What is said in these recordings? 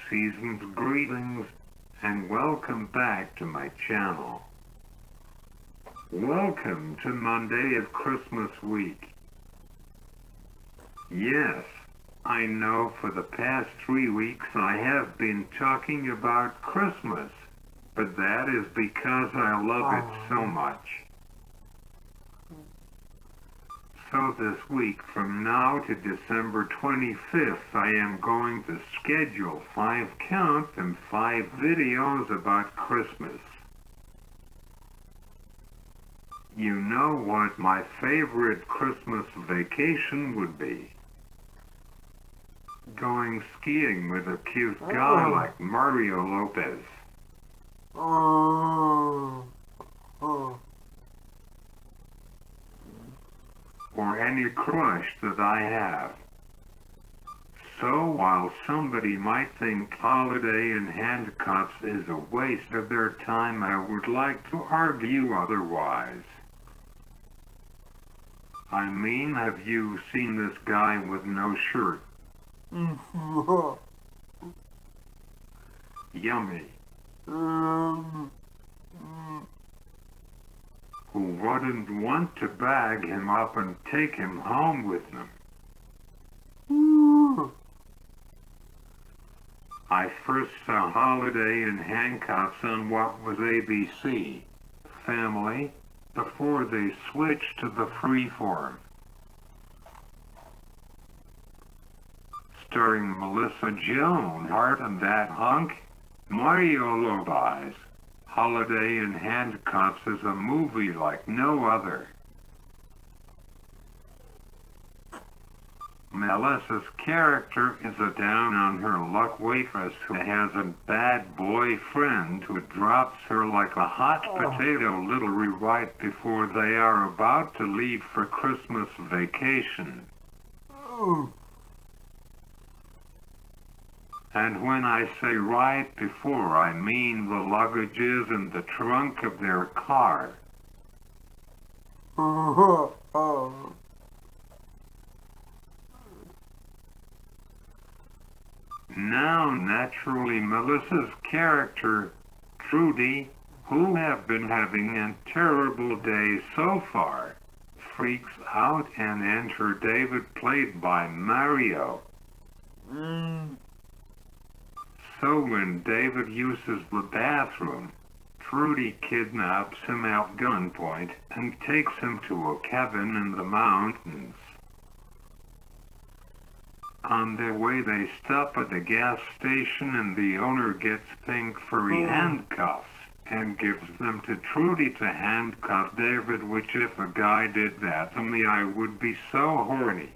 season's greetings, and welcome back to my channel. Welcome to Monday of Christmas week. Yes, I know for the past 3 weeks I have been talking about Christmas, but that is because I love it so much. So this week from now to December 25th, I am going to schedule 5 count and 5 videos about Christmas. You know what my favorite Christmas vacation would be? Going skiing with a cute guy like Mario Lopez. Or any crush that I have. So while somebody might think Holiday in Handcuffs is a waste of their time, I would like to argue otherwise. I mean, have you seen this guy with no shirt? Yummy. Who wouldn't want to bag him up and take him home with them? I first saw Holiday in Handcuffs on what was ABC Family before they switched to the Freeform. Starring Melissa Joan Hart and that hunk, Mario Lopez. Holiday in Handcuffs is a movie like no other. Melissa's character is a down-on-her-luck waitress who has a bad boyfriend who drops her like a hot potato literally right before they are about to leave for Christmas vacation. And when I say right before, I mean the luggage is in the trunk of their car. Now, naturally, Melissa's character, Trudy, who have been having a terrible day so far, freaks out and enters David, played by Mario. So when David uses the bathroom, Trudy kidnaps him at gunpoint and takes him to a cabin in the mountains. On their way they stop at a gas station and the owner gets pink furry handcuffs and gives them to Trudy to handcuff David, which if a guy did that to me I would be so horny.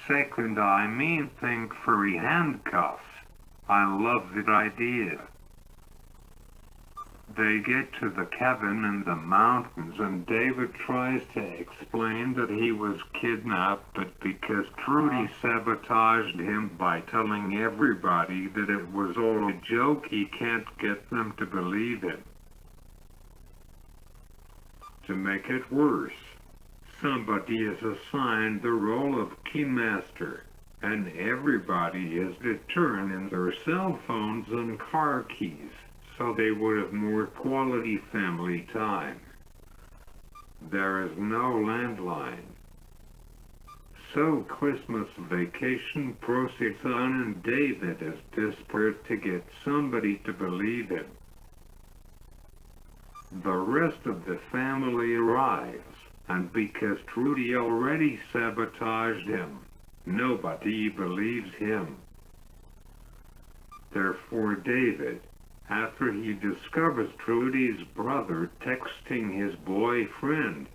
Second, I mean pink furry handcuffs. I love that idea. They get to the cabin in the mountains and David tries to explain that he was kidnapped, but because Trudy sabotaged him by telling everybody that it was all a joke, he can't get them to believe him. To make it worse, somebody is assigned the role of keymaster, and everybody is to turn in their cell phones and car keys, so they would have more quality family time. There is no landline. So Christmas vacation proceeds on and David is desperate to get somebody to believe him. The rest of the family arrives, and because Trudy already sabotaged him, nobody believes him. Therefore David, after he discovers Trudy's brother texting his boyfriend,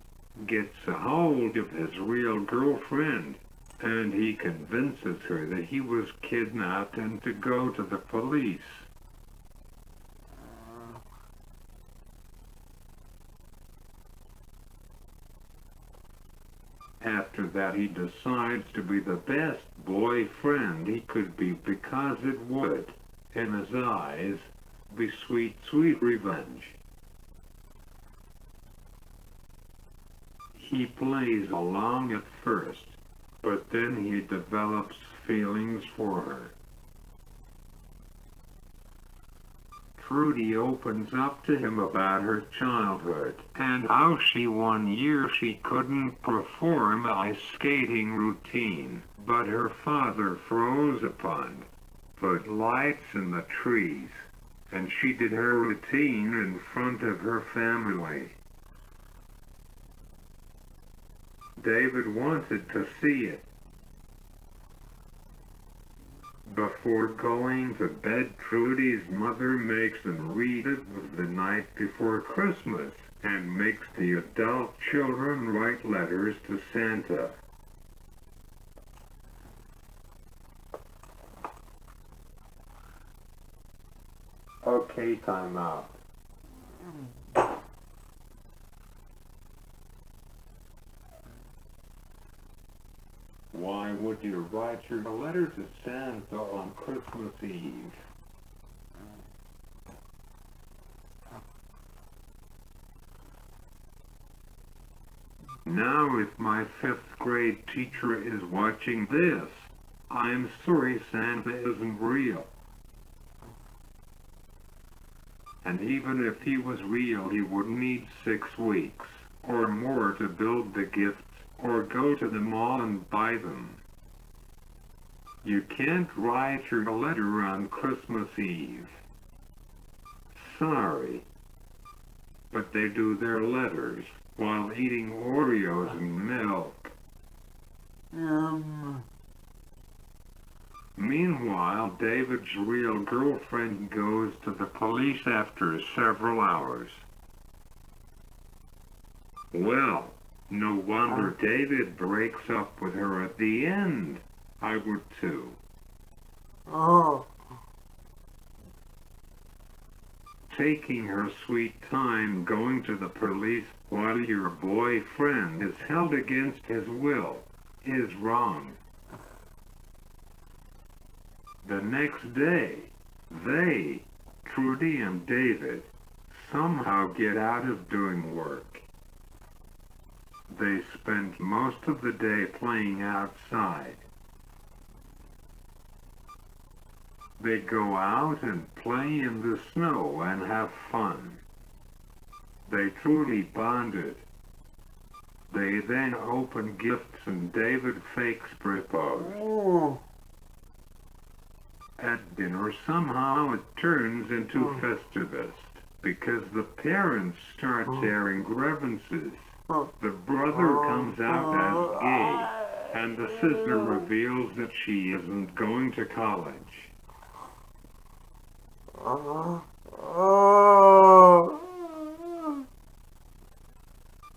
gets a hold of his real girlfriend, and he convinces her that he was kidnapped and to go to the police. After that he decides to be the best boyfriend he could be because it would, in his eyes, be sweet, sweet revenge. He plays along at first, but then he develops feelings for her. Trudy opens up to him about her childhood and how one year she couldn't perform a skating routine, but her father froze upon, put lights in the trees, and she did her routine in front of her family. David wanted to see it. Before going to bed, Trudy's mother makes them read it the night before Christmas and makes the adult children write letters to Santa. Okay, time out. Why would you write your letter to Santa on Christmas Eve? Now if my 5th grade teacher is watching this, I'm sorry Santa isn't real. And even if he was real, he would need 6 weeks or more to build the gifts or go to the mall and buy them. You can't write your letter on Christmas Eve. Sorry, but they do their letters while eating Oreos and milk. Meanwhile, David's real girlfriend goes to the police after several hours. Well, no wonder David breaks up with her at the end. I would too. Taking her sweet time going to the police while your boyfriend is held against his will is wrong. The next day, they, Trudy and David, somehow get out of doing work. They spend most of the day playing outside. They go out and play in the snow and have fun. They truly bonded. They then open gifts and David fakes propose. At dinner, somehow it turns into Festivus, because the parents start airing grievances. The brother comes out as gay, and the sister reveals that she isn't going to college.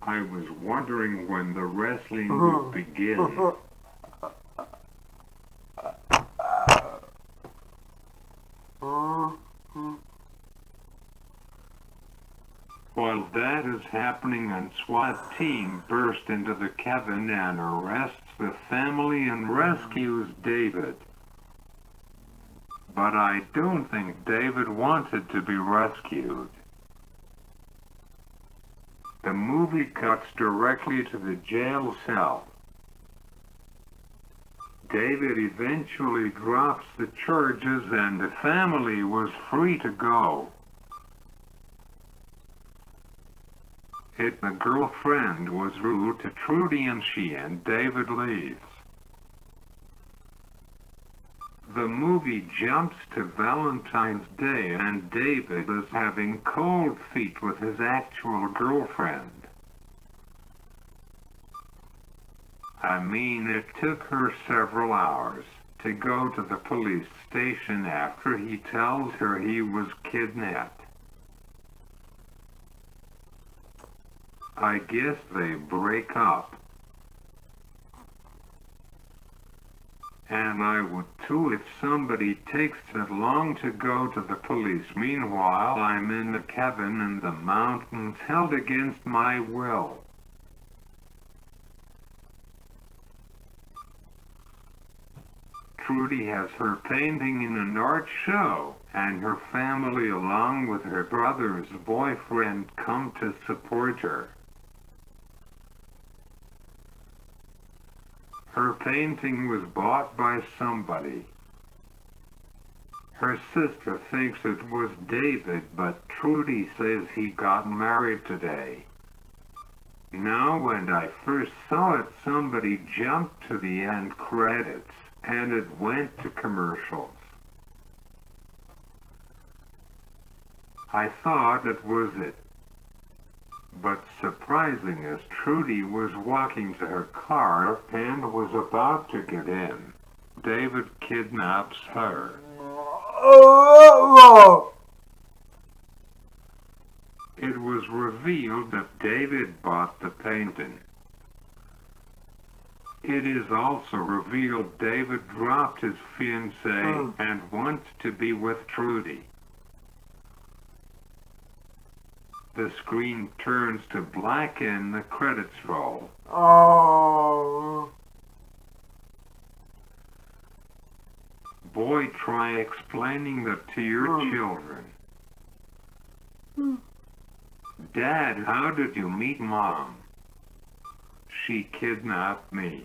I was wondering when the wrestling would begin. While that is happening, a SWAT team bursts into the cabin and arrests the family and rescues David. But I don't think David wanted to be rescued. The movie cuts directly to the jail cell. David eventually drops the charges and the family was free to go. The girlfriend was rude to Trudy and she and David leaves. The movie jumps to Valentine's Day and David is having cold feet with his actual girlfriend. I mean, it took her several hours to go to the police station after he tells her he was kidnapped. I guess they break up. And I would too if somebody takes that long to go to the police. Meanwhile, I'm in the cabin in the mountains held against my will. Trudy has her painting in an art show, and her family along with her brother's boyfriend come to support her. Her painting was bought by somebody. Her sister thinks it was David, but Trudy says he got married today. Now, when I first saw it, somebody jumped to the end credits, and it went to commercials. I thought it was it. But surprising as Trudy was walking to her car and was about to get in, David kidnaps her. It was revealed that David bought the painting. It is also revealed David dropped his fiancée and wants to be with Trudy. The screen turns to black and the credits roll. Boy, try explaining that to your children. Dad, how did you meet Mom? She kidnapped me.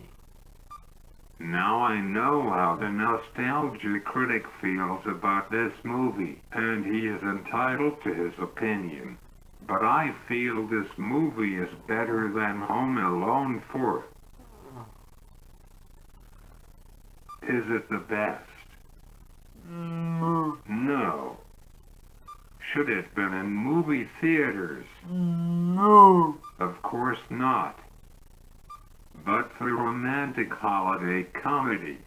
Now I know how the nostalgia critic feels about this movie, and he is entitled to his opinion. But I feel this movie is better than Home Alone 4. Is it the best? No. Should it have been in movie theaters? No. Of course not. But for romantic holiday comedy,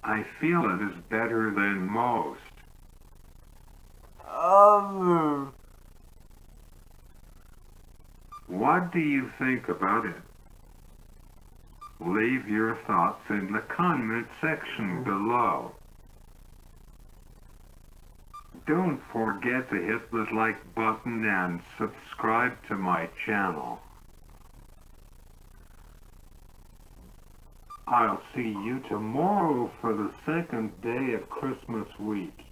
I feel it is better than most. What do you think about it? Leave your thoughts in the comment section below. Don't forget to hit the like button and subscribe to my channel. I'll see you tomorrow for the second day of Christmas week.